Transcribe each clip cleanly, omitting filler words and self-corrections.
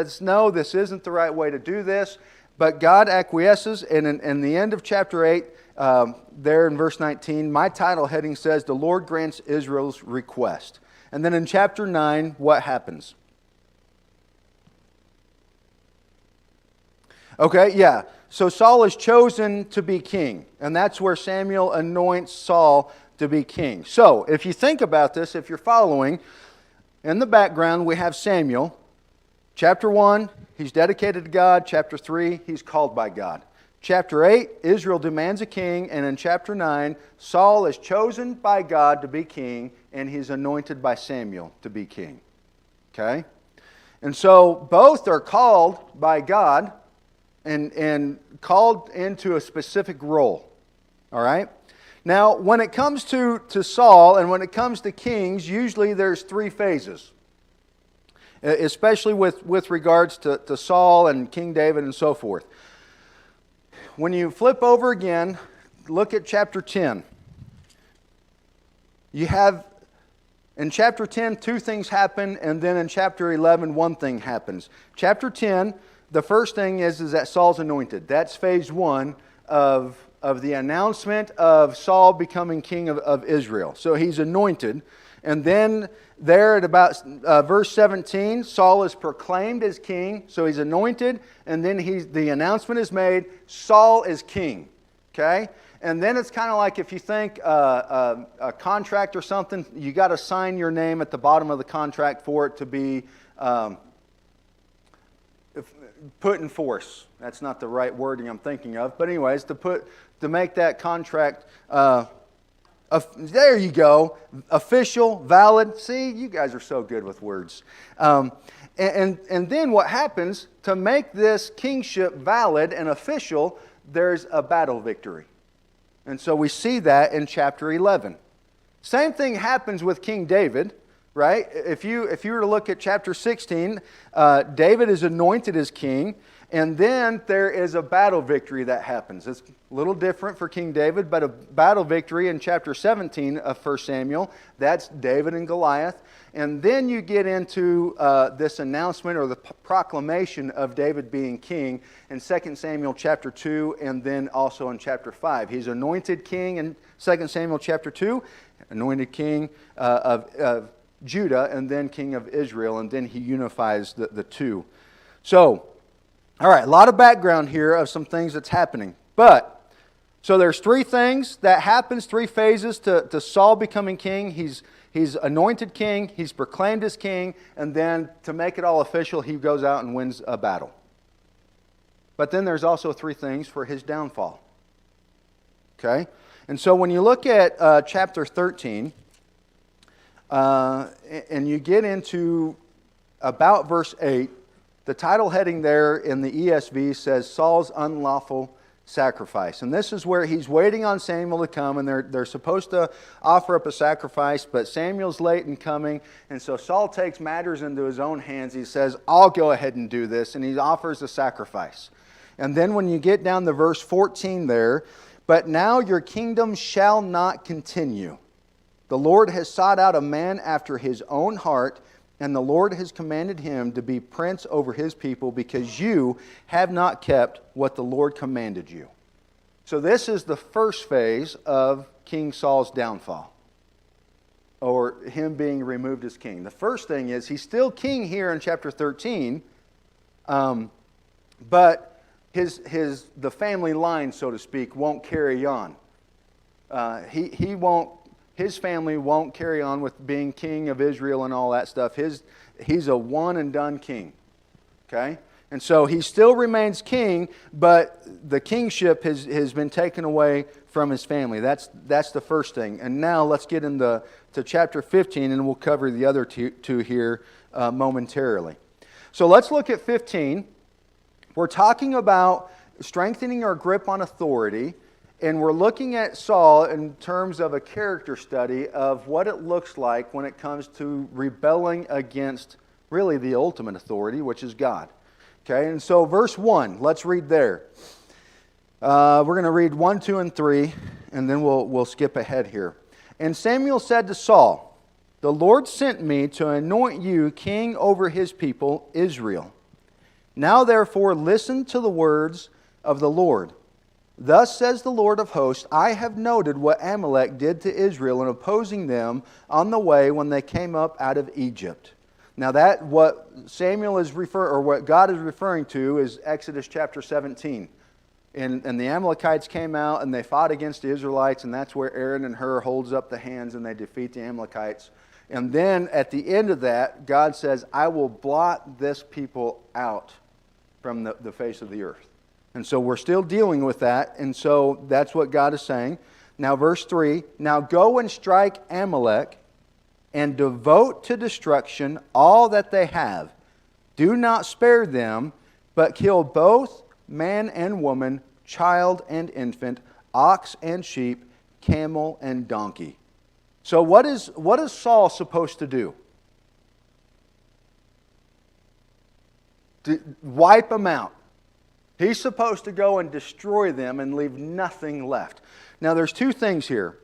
says, no, this isn't the right way to do this. But God acquiesces, and in the end of chapter 8, there in verse 19, my title heading says, the Lord grants Israel's request. And then in chapter 9, what happens? Okay, yeah. So Saul is chosen to be king. And that's where Samuel anoints Saul to be king. So, if you think about this, if you're following, in the background we have Samuel. Chapter 1, he's dedicated to God. Chapter 3, he's called by God. Chapter 8, Israel demands a king. And in chapter 9, Saul is chosen by God to be king, and he's anointed by Samuel to be king. Okay? And so both are called by God and called into a specific role. All right? Now, when it comes to Saul and when it comes to kings, usually there's 3 phases. Especially with regards to Saul and King David and so forth. When you flip over again, look at chapter 10. You have, in chapter 10, 2 things happen, and then in chapter 11, 1 thing happens. Chapter 10, the first thing is that Saul's anointed. That's phase 1 of the announcement of Saul becoming king of Israel. So he's anointed. And then there at about verse 17, Saul is proclaimed as king. So he's anointed. And then the announcement is made, Saul is king. Okay? And then it's kind of like if you think a contract or something, you got to sign your name at the bottom of the contract for it to be put in force. That's not the right wording I'm thinking of. But anyways, to make that contract, there you go, official, valid. See, you guys are so good with words. And then what happens, to make this kingship valid and official, there's a battle victory. And so we see that in chapter 11. Same thing happens with King David. Right? If you were to look at chapter 16, David is anointed as king, and then there is a battle victory that happens. It's a little different for King David, but a battle victory in chapter 17 of 1 Samuel. That's David and Goliath. And then you get into this announcement or the proclamation of David being king in 2 Samuel chapter 2 and then also in chapter 5. He's anointed king in 2 Samuel chapter 2, anointed king of Judah, and then king of Israel, and then he unifies the two. So, all right, a lot of background here of some things that's happening. But, so there's 3 things that happens, 3 phases to Saul becoming king. He's anointed king, he's proclaimed as king, and then to make it all official, he goes out and wins a battle. But then there's also 3 things for his downfall. Okay? And so when you look at chapter 13, and you get into about verse 8, the title heading there in the ESV says Saul's unlawful sacrifice. And this is where he's waiting on Samuel to come, and they're supposed to offer up a sacrifice, but Samuel's late in coming, and so Saul takes matters into his own hands. He says, I'll go ahead and do this, and he offers a sacrifice. And then when you get down to verse 14 there, but now your kingdom shall not continue. The Lord has sought out a man after his own heart, and the Lord has commanded him to be prince over his people because you have not kept what the Lord commanded you. So this is the first phase of King Saul's downfall, or him being removed as king. The first thing is he's still king here in chapter 13, but the family line, so to speak, won't carry on. His family won't carry on with being king of Israel and all that stuff. He's a one and done king. Okay? And so he still remains king, but the kingship has been taken away from his family. That's the first thing. And now let's get into chapter 15, and we'll cover the other two here momentarily. So let's look at 15. We're talking about strengthening our grip on authority. And we're looking at Saul in terms of a character study of what it looks like when it comes to rebelling against really the ultimate authority, which is God. Okay, and so verse 1, let's read there. We're going to read 1, 2, and 3, and then we'll skip ahead here. And Samuel said to Saul, the Lord sent me to anoint you king over his people, Israel. Now therefore listen to the words of the Lord. Thus says the Lord of hosts, I have noted what Amalek did to Israel in opposing them on the way when they came up out of Egypt. Now that what Samuel is what God is referring to is Exodus chapter 17. And the Amalekites came out and they fought against the Israelites, and that's where Aaron and Hur holds up the hands and they defeat the Amalekites. And then at the end of that, God says, I will blot this people out from the face of the earth. And so we're still dealing with that, and so that's what God is saying. Now verse 3, now go and strike Amalek and devote to destruction all that they have. Do not spare them, but kill both man and woman, child and infant, ox and sheep, camel and donkey. So what is Saul supposed to do? To wipe them out. He's supposed to go and destroy them and leave nothing left. Now there's two things here.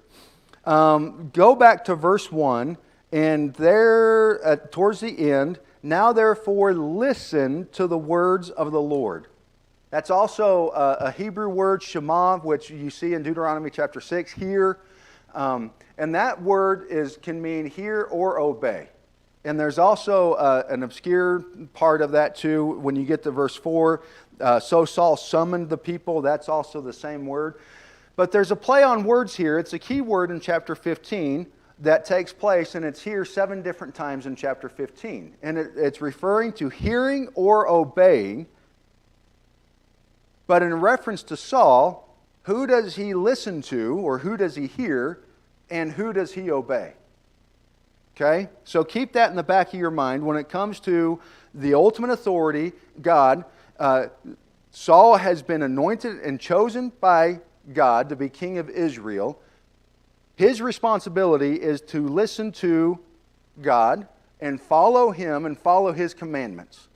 Go back to verse 1, and there towards the end, now therefore listen to the words of the Lord. That's also a Hebrew word, shema, which you see in Deuteronomy chapter 6, hear. And that word can mean hear or obey. And there's also an obscure part of that too. When you get to verse 4, so Saul summoned the people. That's also the same word. But there's a play on words here. It's a key word in chapter 15 that takes place, and it's here 7 different times in chapter 15. And it's referring to hearing or obeying. But in reference to Saul, who does he listen to, or who does he hear, and who does he obey? Okay? So keep that in the back of your mind. When it comes to the ultimate authority, God, Saul has been anointed and chosen by God to be king of Israel. His responsibility is to listen to God and follow Him and follow His commandments.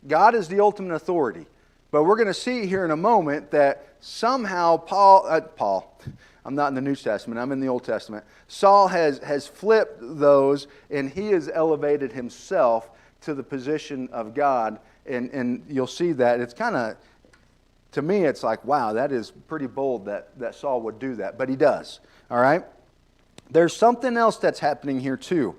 God is the ultimate authority. But we're going to see here in a moment that somehow Paul, I'm not in the New Testament, I'm in the Old Testament. Saul has flipped those, and he has elevated himself to the position of God. And you'll see that. It's kind of, to me, it's like, wow, that is pretty bold that Saul would do that. But he does. All right? There's something else that's happening here too.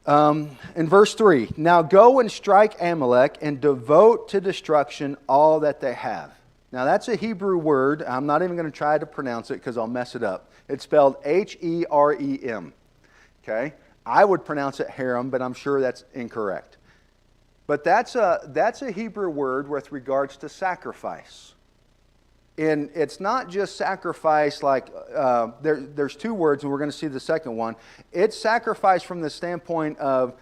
In verse 3, now go and strike Amalek and devote to destruction all that they have. Now that's a Hebrew word. I'm not even going to try to pronounce it because I'll mess it up. It's spelled H-E-R-E-M. Okay? I would pronounce it harem, but I'm sure that's incorrect. But that's a Hebrew word with regards to sacrifice. And it's not just sacrifice like, there's 2 words, and we're going to see the second one. It's sacrifice from the standpoint of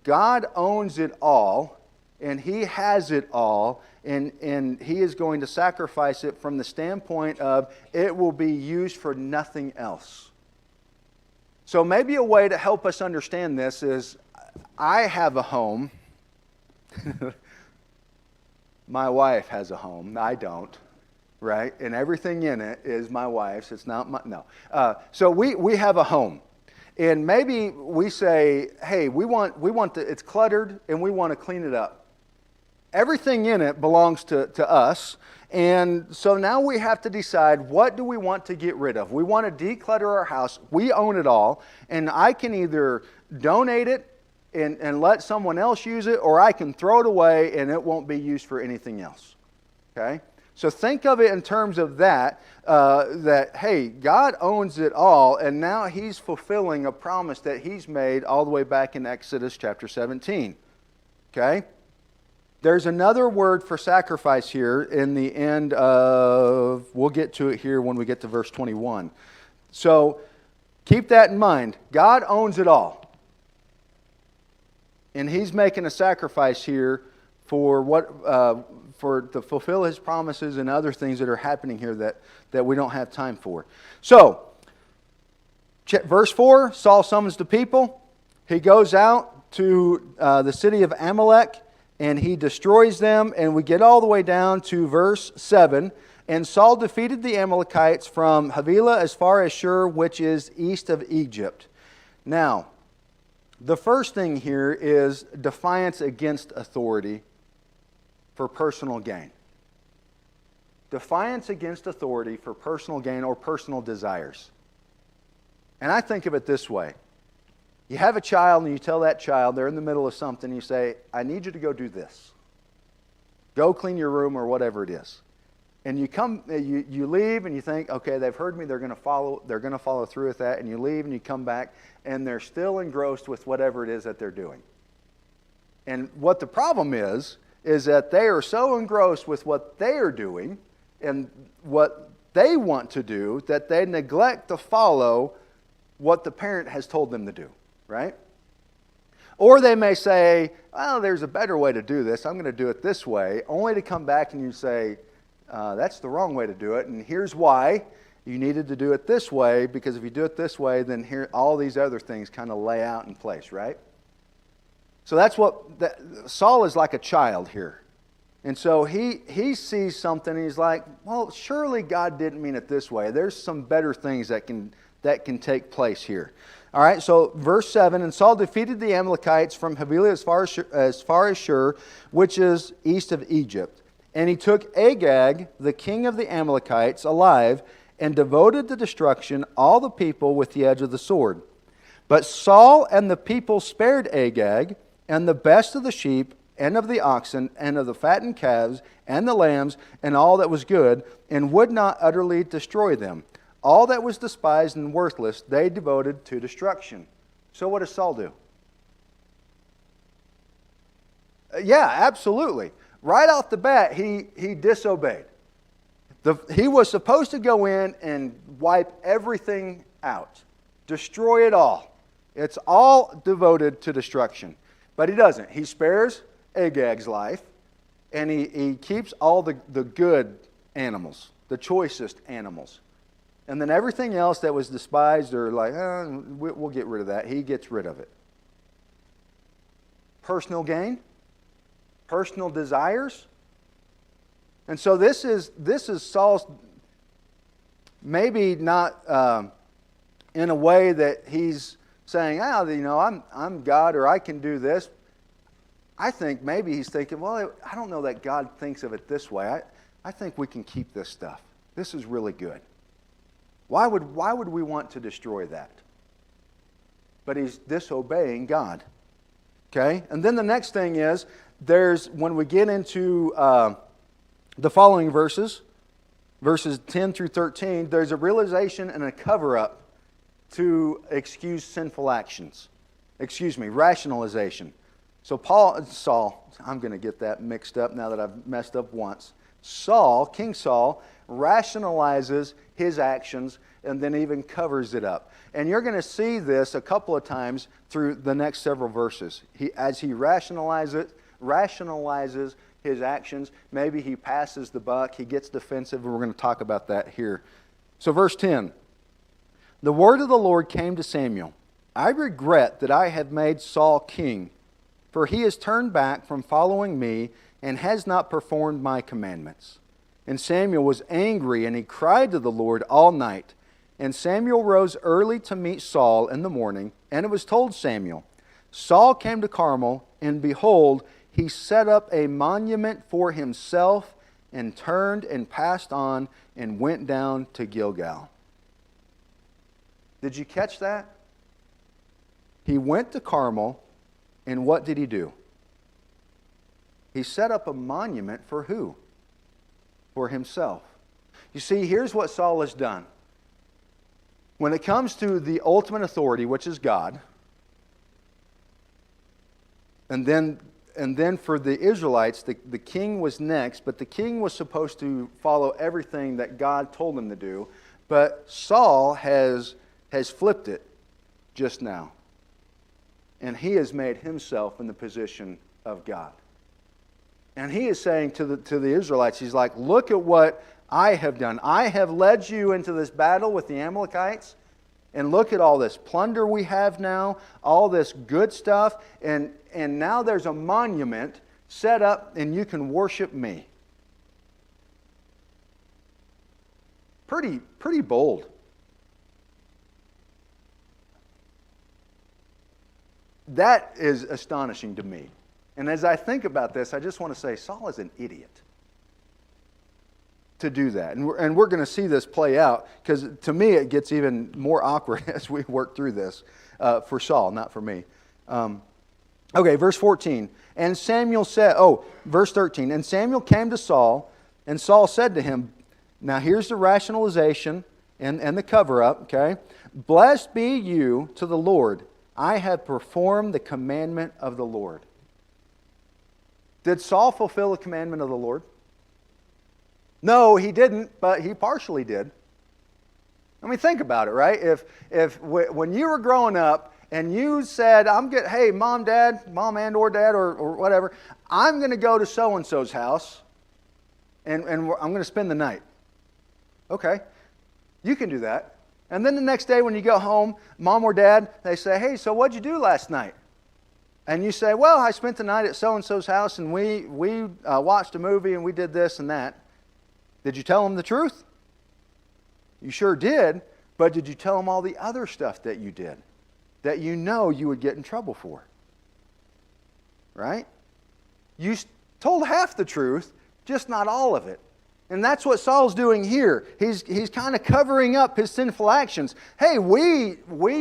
God owns it all, and He has it all, and He is going to sacrifice it from the standpoint of it will be used for nothing else. So maybe a way to help us understand this is, I have a home. My wife has a home. I don't. Right? And everything in it is my wife's. It's not my, no. So we have a home. And maybe we say, hey, it's cluttered and we want to clean it up. Everything in it belongs to us. And so now we have to decide, what do we want to get rid of? We want to declutter our house. We own it all. And I can either donate it and let someone else use it, or I can throw it away and it won't be used for anything else. Okay? So think of it in terms of that, hey, God owns it all, and now He's fulfilling a promise that He's made all the way back in Exodus chapter 17. Okay? There's another word for sacrifice here in the end of, we'll get to it here when we get to verse 21. So keep that in mind. God owns it all. And He's making a sacrifice here for to fulfill His promises and other things that are happening here that we don't have time for. So, verse 4, Saul summons the people. He goes out to the city of Amalek and he destroys them. And we get all the way down to verse 7. And Saul defeated the Amalekites from Havilah as far as Shur, which is east of Egypt. Now, the first thing here is defiance against authority for personal gain. Defiance against authority for personal gain or personal desires. And I think of it this way. You have a child and you tell that child, they're in the middle of something, you say, I need you to go do this. Go clean your room or whatever it is. And you leave and you think, okay, they've heard me, they're going to follow through with that, and you leave and you come back and they're still engrossed with whatever it is that they're doing. And what the problem is that they are so engrossed with what they are doing and what they want to do that they neglect to follow what the parent has told them to do, right? Or they may say, well, there's a better way to do this. I'm going to do it this way, only to come back and you say, that's the wrong way to do it, and here's why. You needed to do it this way, because if you do it this way, then here all these other things kind of lay out in place, right? So that's Saul is like a child here. And so he sees something and he's like, well, surely God didn't mean it this way. There's some better things that can take place here. All right, so verse 7, and Saul defeated the Amalekites from Havilah as far as Shur, which is east of Egypt. And he took Agag, the king of the Amalekites, alive, and devoted to destruction all the people with the edge of the sword. But Saul and the people spared Agag, and the best of the sheep, and of the oxen, and of the fattened calves, and the lambs, and all that was good, and would not utterly destroy them. All that was despised and worthless they devoted to destruction. So what does Saul do? Yeah, absolutely. Right off the bat, he disobeyed. He was supposed to go in and wipe everything out. Destroy it all. It's all devoted to destruction. But he doesn't. He spares Agag's life, and he keeps all the good animals, the choicest animals. And then everything else that was despised or like, we'll get rid of that, he gets rid of it. Personal gain, personal desires. And so this is Saul's, maybe not in a way that he's saying, I'm God or I can do this. I think maybe he's thinking, well, I don't know that God thinks of it this way. I think we can keep this stuff. This is really good. Why would we want to destroy that? But he's disobeying God. Okay? And then the next thing is, when we get into the following verses 10 through 13, there's a realization and a cover-up to excuse sinful actions. Rationalization. So Saul, I'm going to get that mixed up now that I've messed up once. King Saul, rationalizes his actions and then even covers it up. And you're going to see this a couple of times through the next several verses. As he rationalizes his actions, maybe he passes the buck, he gets defensive, and we're going to talk about that here. So verse 10, the word of the Lord came to Samuel. I regret that I have made Saul king, for he has turned back from following me and has not performed my commandments. And Samuel was angry, and he cried to the Lord all night. And Samuel rose early to meet Saul in the morning, and it was told Samuel, Saul came to Carmel, and behold, he set up a monument for himself, and turned and passed on, and went down to Gilgal. Did you catch that? He went to Carmel, and what did he do? He set up a monument for who? For himself. You see, here's what Saul has done. When it comes to the ultimate authority, which is God, and then for the Israelites, the king was next, but the king was supposed to follow everything that God told him to do. But Saul has flipped it just now. And he has made himself in the position of God. And he is saying to the Israelites, he's like, look at what I have done. I have led you into this battle with the Amalekites. And look at all this plunder we have now, all this good stuff. And now there's a monument set up and you can worship me. Pretty bold. That is astonishing to me. And as I think about this, I just want to say Saul is an idiot to do that. And we're going to see this play out, because to me it gets even more awkward as we work through this for Saul, not for me. Okay, verse 14. And Samuel said, verse 13. And Samuel came to Saul, and Saul said to him, now here's the rationalization and the cover-up, okay? Blessed be you to the Lord. I have performed the commandment of the Lord. Did Saul fulfill the commandment of the Lord? No, he didn't, but he partially did. I mean, think about it, right? When you were growing up and you said, hey, mom and dad, or whatever, I'm going to go to so-and-so's house and I'm going to spend the night. Okay, you can do that. And then the next day when you go home, mom or dad, they say, hey, so what'd you do last night? And you say, well, I spent the night at so-and-so's house and we watched a movie and we did this and that. Did you tell them the truth? You sure did, but did you tell them all the other stuff that you did that you know you would get in trouble for? Right? You told half the truth, just not all of it. And that's what Saul's doing here. He's kind of covering up his sinful actions. Hey, we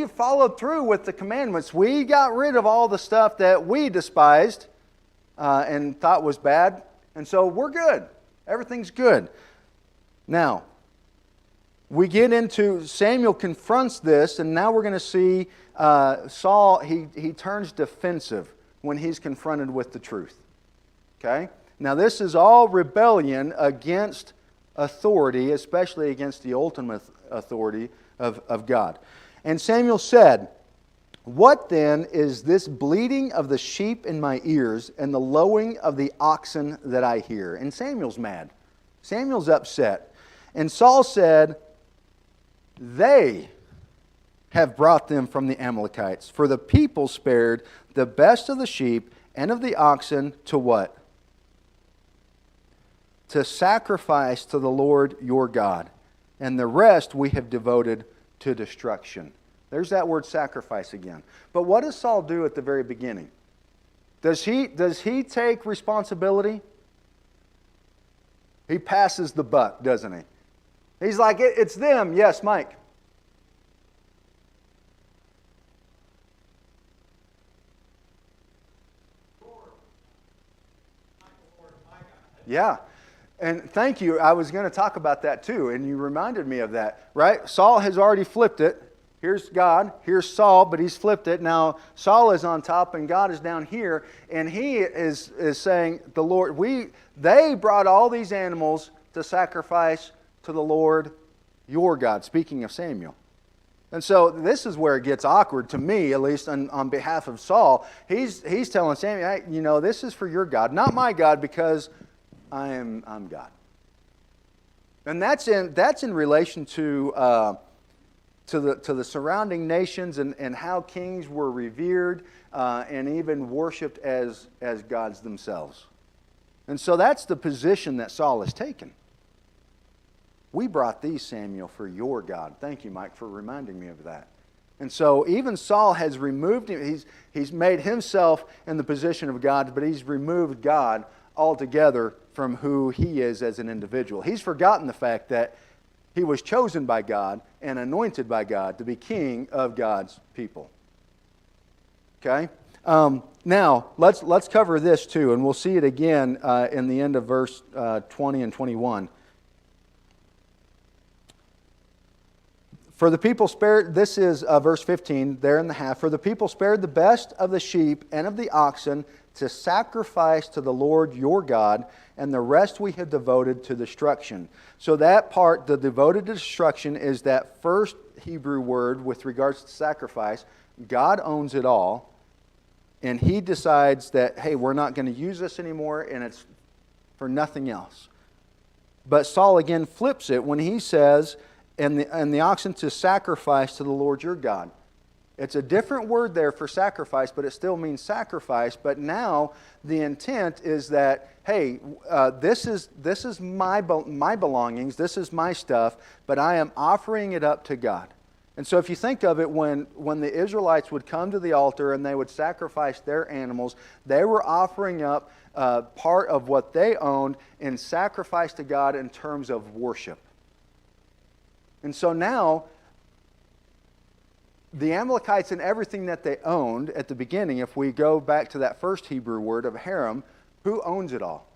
followed through with the commandments. We got rid of all the stuff that we despised and thought was bad. And so we're good. Everything's good. Now, we get into, Samuel confronts this, and now we're going to see Saul, he turns defensive when he's confronted with the truth. Okay? Now, this is all rebellion against authority, especially against the ultimate authority of God. And Samuel said, what then is this bleating of the sheep in my ears and the lowing of the oxen that I hear? And Samuel's mad. Samuel's upset. And Saul said, they have brought them from the Amalekites, for the people spared the best of the sheep and of the oxen to what? To sacrifice to the Lord your God, and the rest we have devoted to destruction. There's that word sacrifice again. But what does Saul do at the very beginning? Does he take responsibility? He passes the buck, doesn't he? He's like, it's them. Yes, Mike. Yeah. And thank you. I was going to talk about that too, and you reminded me of that, right? Saul has already flipped it. Here's God, here's Saul, but he's flipped it. Now Saul is on top and God is down here, and he is saying, the Lord, they brought all these animals to sacrifice to the Lord your God, speaking of Samuel. And so this is where it gets awkward to me, at least on behalf of Saul. He's telling Samuel, hey, this is for your God, not my God, because I'm God. And that's in relation to the surrounding nations and how kings were revered and even worshipped as gods themselves. And so that's the position that Saul has taken. We brought these, Samuel, for your God. Thank you, Mike, for reminding me of that. And so even Saul has removed him. He's made himself in the position of God, but he's removed God altogether from who he is as an individual. He's forgotten the fact that he was chosen by God and anointed by God to be king of God's people. Okay? Now, let's cover this too, and we'll see it again in the end of verse 20 and 21. For the people spared, this is verse 15, there in the half. For the people spared the best of the sheep and of the oxen to sacrifice to the Lord your God, and the rest we have devoted to destruction. So that part, the devoted to destruction, is that first Hebrew word with regards to sacrifice. God owns it all, and He decides that, hey, we're not going to use this anymore, and it's for nothing else. But Saul again flips it when he says, and the oxen to sacrifice to the Lord your God. It's a different word there for sacrifice, but it still means sacrifice. But now the intent is that, hey, this is my belongings, this is my stuff, but I am offering it up to God. And so if you think of it, when the Israelites would come to the altar and they would sacrifice their animals, they were offering up part of what they owned in sacrifice to God in terms of worship. And so now, the Amalekites and everything that they owned at the beginning, if we go back to that first Hebrew word of harem, who owns it all?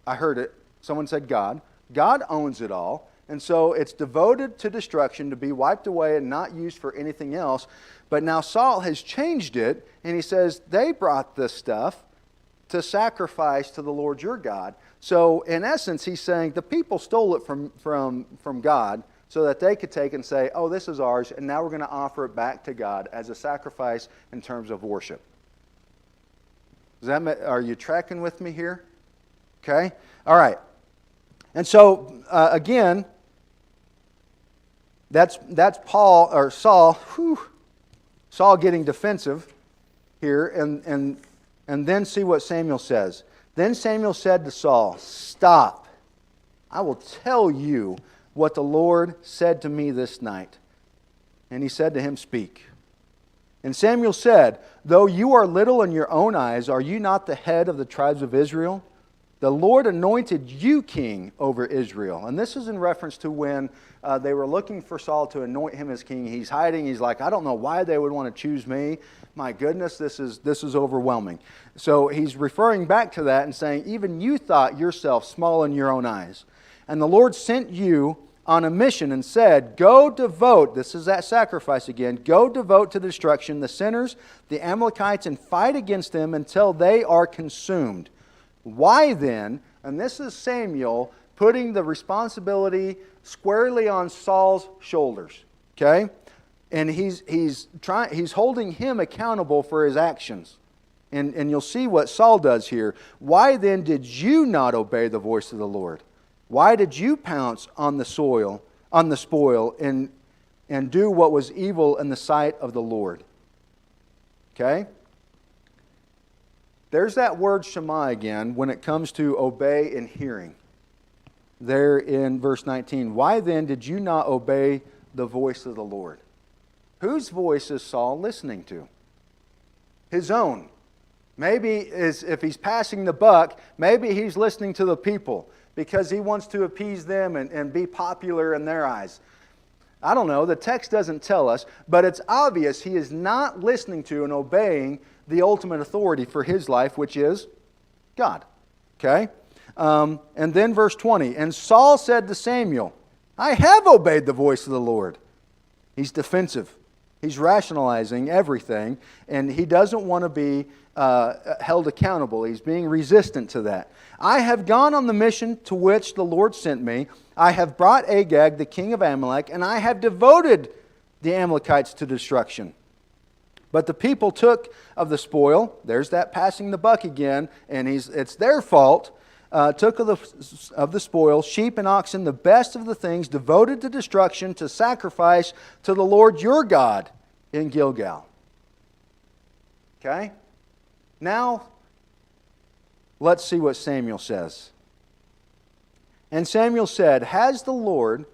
I heard it. Someone said God. God owns it all. And so it's devoted to destruction, to be wiped away and not used for anything else. But now Saul has changed it, and he says, they brought this stuff to sacrifice to the Lord your God. So in essence, he's saying the people stole it from God so that they could take and say, oh, this is ours, and now we're going to offer it back to God as a sacrifice in terms of worship. Are you tracking with me here? Okay? All right. And so, again, that's Saul. Saul getting defensive here, and then see what Samuel says. Then Samuel said to Saul, "Stop! I will tell you what the Lord said to me this night." And he said to him, "Speak." And Samuel said, "Though you are little in your own eyes, are you not the head of the tribes of Israel? The Lord anointed you king over Israel." And this is in reference to when they were looking for Saul to anoint him as king. He's hiding. He's like, I don't know why they would want to choose me. My goodness, this is overwhelming. So he's referring back to that and saying, even you thought yourself small in your own eyes. And the Lord sent you on a mission and said, go devote, this is that sacrifice again, go devote to destruction the sinners, the Amalekites, and fight against them until they are consumed. Why then, and this is Samuel putting the responsibility squarely on Saul's shoulders, okay? And he's holding him accountable for his actions. And you'll see what Saul does here. Why then did you not obey the voice of the Lord? Why did you pounce on the spoil, and do what was evil in the sight of the Lord? Okay? There's that word Shema again when it comes to obey and hearing. There in verse 19. Why then did you not obey the voice of the Lord? Whose voice is Saul listening to? His own. Maybe if he's passing the buck, maybe he's listening to the people because he wants to appease them and be popular in their eyes. I don't know, the text doesn't tell us, but it's obvious he is not listening to and obeying the ultimate authority for his life, which is God. Okay? And then verse 20, and Saul said to Samuel, I have obeyed the voice of the Lord. He's defensive. He's rationalizing everything, and he doesn't want to be held accountable. He's being resistant to that. I have gone on the mission to which the Lord sent me. I have brought Agag, the king of Amalek, and I have devoted the Amalekites to destruction. But the people took of the spoil, there's that passing the buck again, and it's their fault, took of the spoil, sheep and oxen, the best of the things, devoted to destruction, to sacrifice to the Lord your God in Gilgal. Okay? Now, let's see what Samuel says. And Samuel said, has the Lord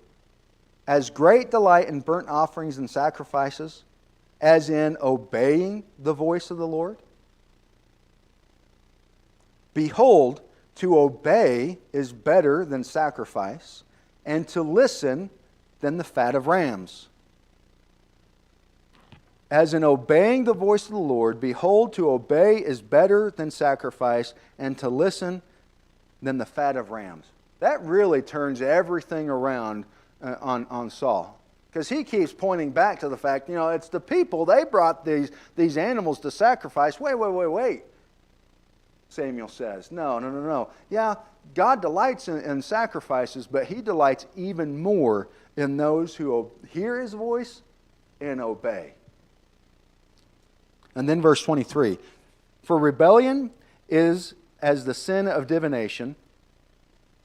as great delight in burnt offerings and sacrifices as in obeying the voice of the Lord? Behold, to obey is better than sacrifice, and to listen than the fat of rams. As in obeying the voice of the Lord, behold, to obey is better than sacrifice, and to listen than the fat of rams. That really turns everything around on Saul. Because he keeps pointing back to the fact, it's the people, they brought these animals to sacrifice. Wait. Samuel says, no. Yeah, God delights in sacrifices, but He delights even more in those who hear His voice and obey. And then verse 23. For rebellion is as the sin of divination,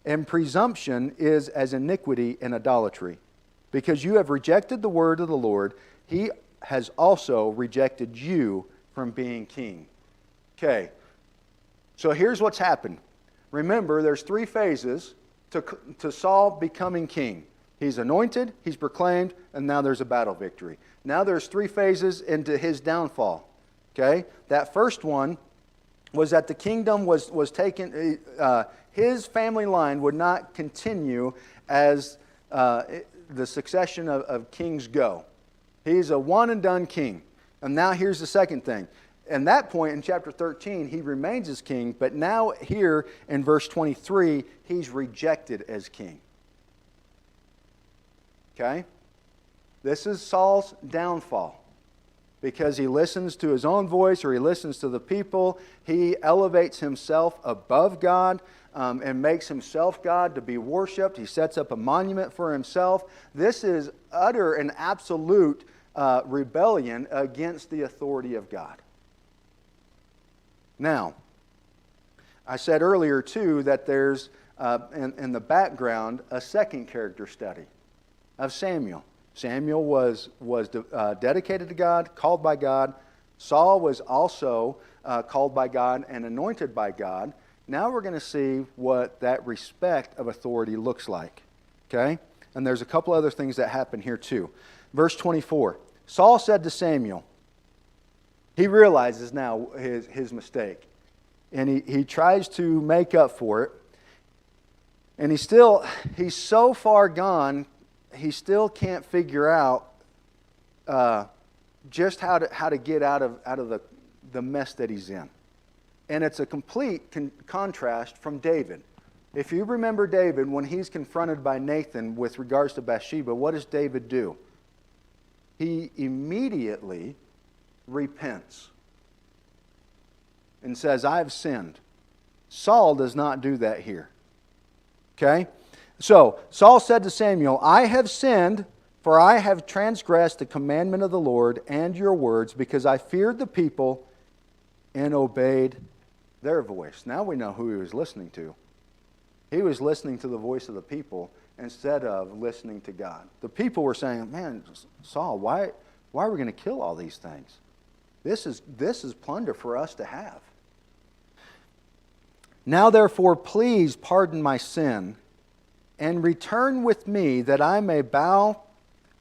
and presumption is as iniquity and idolatry. Because you have rejected the word of the Lord, He has also rejected you from being king. Okay, so here's what's happened. Remember, there's 3 phases to Saul becoming king. He's anointed, he's proclaimed, and now there's a battle victory. Now there's 3 phases into his downfall. Okay? That first one was that the kingdom was taken, his family line would not continue as the succession of kings go. He's a one-and-done king. And now here's the second thing. At that point in chapter 13, he remains as king, but now here in verse 23, he's rejected as king. Okay? This is Saul's downfall. Because he listens to his own voice or he listens to the people, he elevates himself above God and makes himself God to be worshipped. He sets up a monument for himself. This is utter and absolute rebellion against the authority of God. Now, I said earlier too that there's in the background a second character study of Samuel. Samuel was dedicated to God, called by God. Saul was also called by God and anointed by God. Now we're going to see what that respect of authority looks like. Okay? And there's a couple other things that happen here too. Verse 24. Saul said to Samuel, he realizes now his mistake. And he tries to make up for it. And he's so far gone, he still can't figure out just how to get out of the mess that he's in. And it's a complete contrast from David. If you remember David, when he's confronted by Nathan with regards to Bathsheba, what does David do? He immediately repents and says, I have sinned. Saul does not do that here. Okay? So, Saul said to Samuel, I have sinned, for I have transgressed the commandment of the Lord and your words, because I feared the people and obeyed their voice. Now we know who he was listening to. He was listening to the voice of the people instead of listening to God. The people were saying, man, Saul, why are we going to kill all these things? This is plunder for us to have. Now therefore, please pardon my sin and return with me that I may bow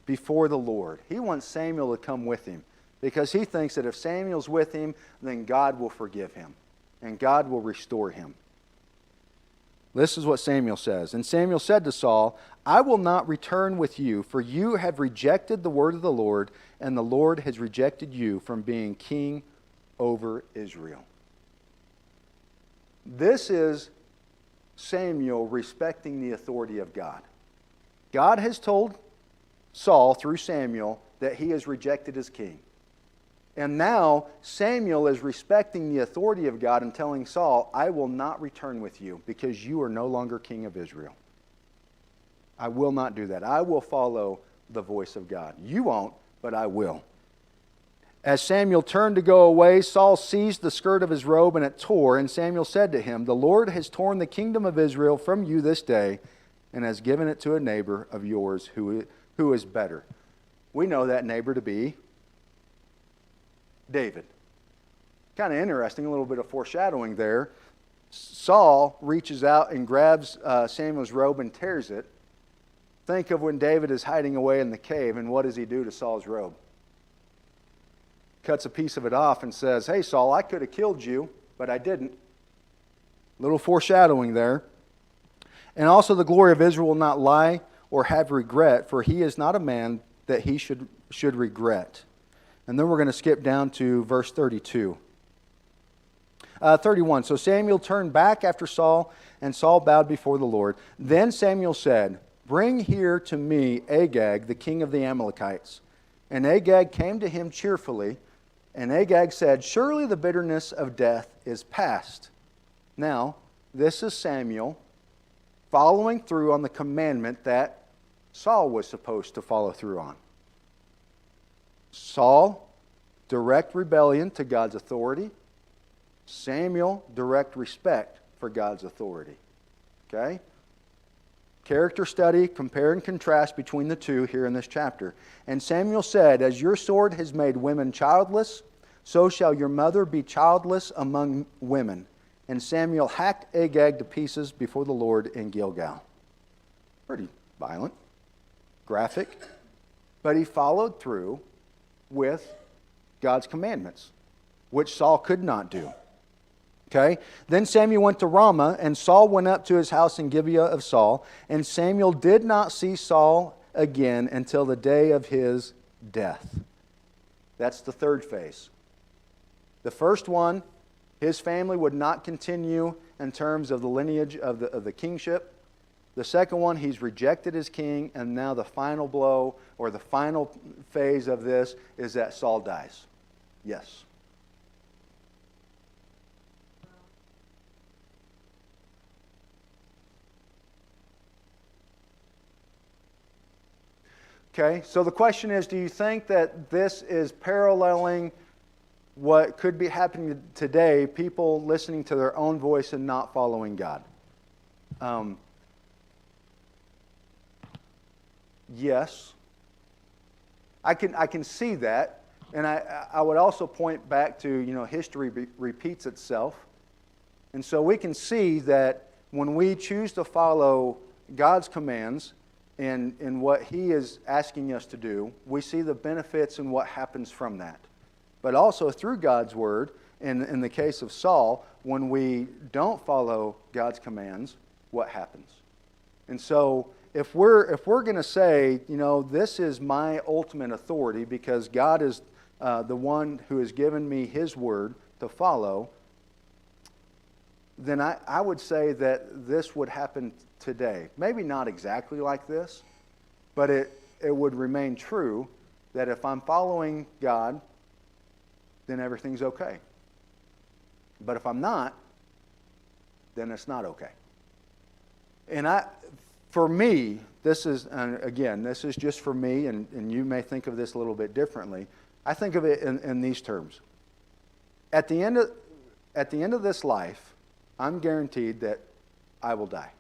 before the Lord. He wants Samuel to come with him because he thinks that if Samuel's with him, then God will forgive him and God will restore him. This is what Samuel says. And Samuel said to Saul, I will not return with you, for you have rejected the word of the Lord, and the Lord has rejected you from being king over Israel. This is Samuel respecting the authority of God. God has told Saul through Samuel that he is rejected as king. And now Samuel is respecting the authority of God and telling Saul, I will not return with you because you are no longer king of Israel. I will not do that. I will follow the voice of God. You won't, but I will. As Samuel turned to go away, Saul seized the skirt of his robe and it tore. And Samuel said to him, the Lord has torn the kingdom of Israel from you this day and has given it to a neighbor of yours who is better. We know that neighbor to be David. Kind of interesting, a little bit of foreshadowing there. Saul reaches out and grabs Samuel's robe and tears it. Think of when David is hiding away in the cave, and what does he do to Saul's robe? Cuts a piece of it off and says, hey Saul, I could have killed you, but I didn't. Little foreshadowing there. And also the glory of Israel will not lie or have regret, for he is not a man that he should regret. And then we're going to skip down to verse 32. 31. So Samuel turned back after Saul, and Saul bowed before the Lord. Then Samuel said, bring here to me Agag, the king of the Amalekites. And Agag came to him cheerfully, and Agag said, surely the bitterness of death is past. Now, this is Samuel following through on the commandment that Saul was supposed to follow through on. Saul, direct rebellion to God's authority. Samuel, direct respect for God's authority. Okay? Character study, compare and contrast between the two here in this chapter. And Samuel said, as your sword has made women childless, so shall your mother be childless among women. And Samuel hacked Agag to pieces before the Lord in Gilgal. Pretty violent. graphic, but he followed through with God's commandments, which Saul could not do. Okay? Then Samuel went to Ramah, and Saul went up to his house in Gibeah of Saul, and Samuel did not see Saul again until the day of his death. That's the third phase. The first one, his family would not continue in terms of the lineage of the kingship. The second one, he's rejected as king, and now the final blow or the final phase of this is that Saul dies. Yes. Okay, so the question is, do you think that this is paralleling what could be happening today, people listening to their own voice and not following God? Yes. I can see that, and I would also point back to, history repeats itself. And so we can see that when we choose to follow God's commands in what He is asking us to do, we see the benefits and what happens from that. But also through God's Word, in the case of Saul, when we don't follow God's commands, what happens? And so if we're going to say, this is my ultimate authority because God is the one who has given me His Word to follow, then I would say that this would happen today. Maybe not exactly like this, but it would remain true that if I'm following God, then everything's okay. But if I'm not, then it's not okay. And for me, this is just for me, and you may think of this a little bit differently. I think of it in these terms. At the end of this life, I'm guaranteed that I will die.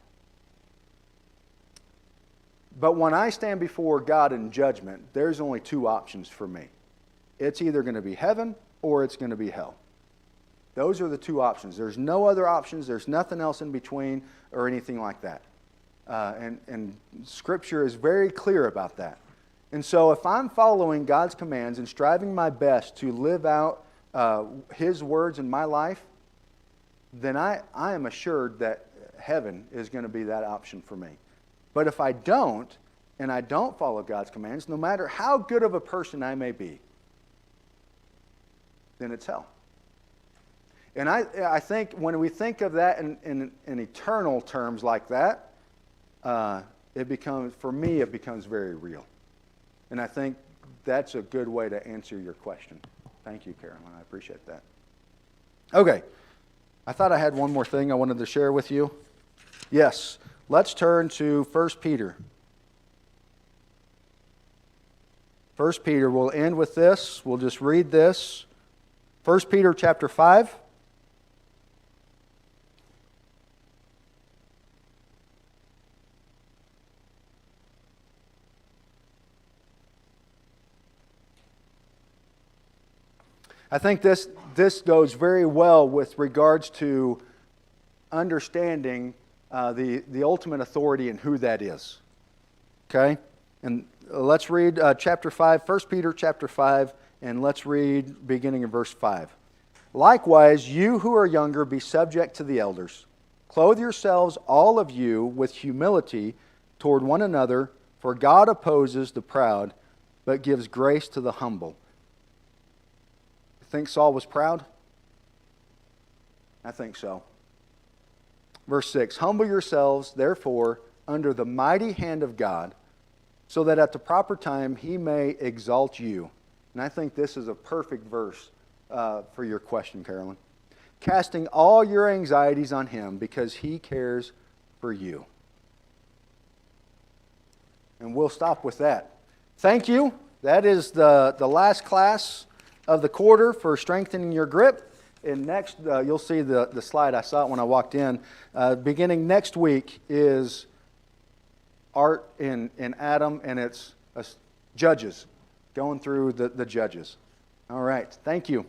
But when I stand before God in judgment, there's only two options for me. It's either going to be heaven or it's going to be hell. Those are the two options. There's no other options. There's nothing else in between or anything like that. And Scripture is very clear about that. And so if I'm following God's commands and striving my best to live out His words in my life, then I am assured that heaven is going to be that option for me. But if I don't, and I don't follow God's commands, no matter how good of a person I may be, then it's hell. And I think when we think of that in eternal terms like that, it becomes very real. And I think that's a good way to answer your question. Thank you, Carolyn. I appreciate that. Okay. I thought I had one more thing I wanted to share with you. Yes. Let's turn to 1 Peter. 1 Peter, we'll end with this. We'll just read this. 1 Peter chapter 5. I think this goes very well with regards to understanding the ultimate authority and who that is. Okay? And let's read chapter 5, 1 Peter chapter 5, and let's read beginning in verse 5. Likewise, you who are younger, be subject to the elders. Clothe yourselves, all of you, with humility toward one another, for God opposes the proud, but gives grace to the humble. Think Saul was proud? I think so. Verse 6, humble yourselves, therefore, under the mighty hand of God, so that at the proper time He may exalt you. And I think this is a perfect verse for your question, Carolyn. Casting all your anxieties on Him, because He cares for you. And we'll stop with that. Thank you. That is the last class of the quarter for strengthening your grip. And next, you'll see the slide. I saw it when I walked in. Beginning next week is Art in Adam, and it's Judges, going through the Judges. All right. Thank you.